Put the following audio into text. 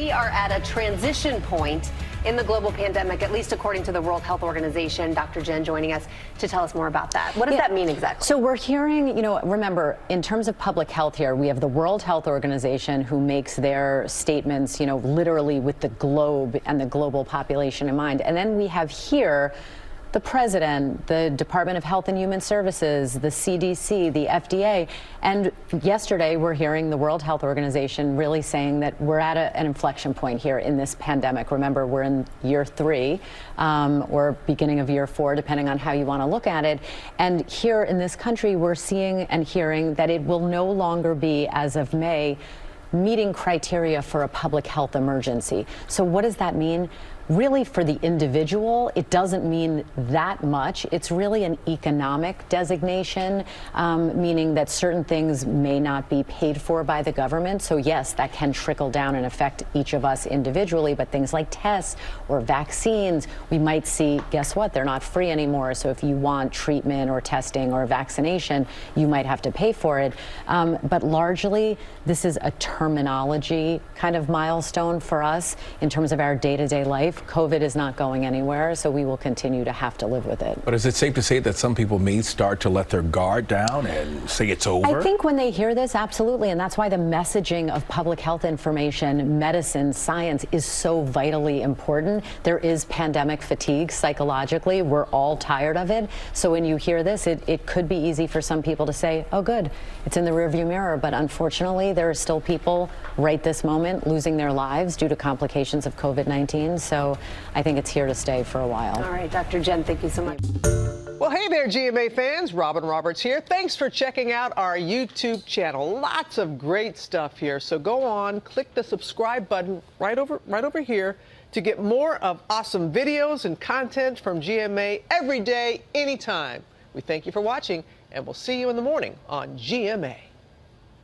we are at a transition point in the global pandemic, at least according to the World Health Organization. Dr. Jen joining us to tell us more about that. What does that mean exactly? So we're hearing, remember, in terms of public health here, we have the World Health Organization who makes their statements, literally with the globe and the global population in mind. And then we have here the president, the Department of Health and Human Services, the CDC, the FDA. And yesterday, we're hearing the World Health Organization really saying that we're at an inflection point here in this pandemic. Remember, we're in year 3 or beginning of year 4, depending on how you want to look at it. And here in this country, we're seeing and hearing that it will no longer be, as of May, meeting criteria for a public health emergency. So what does that mean? Really, for the individual, it doesn't mean that much. It's really an economic designation, meaning that certain things may not be paid for by the government. So yes, that can trickle down and affect each of us individually, but things like tests or vaccines, we might see, guess what, they're not free anymore. So if you want treatment or testing or vaccination, you might have to pay for it. But largely, this is a terminology kind of milestone for us in terms of our day-to-day life. COVID is not going anywhere, so we will continue to have to live with it. But is it safe to say that some people may start to let their guard down and say it's over? I think when they hear this, absolutely, and that's why the messaging of public health information, medicine, science is so vitally important. There is pandemic fatigue psychologically. We're all tired of it. So when you hear this, it could be easy for some people to say, oh good, it's in the rearview mirror. But unfortunately, there are still people right this moment losing their lives due to complications of COVID-19. So I think it's here to stay for a while. All right, Dr. Jen, thank you so much. Well, hey there, GMA fans. Robin Roberts here. Thanks for checking out our YouTube channel. Lots of great stuff here. So go on, click the subscribe button right over here to get more of awesome videos and content from GMA every day, anytime. We thank you for watching, and we'll see you in the morning on GMA.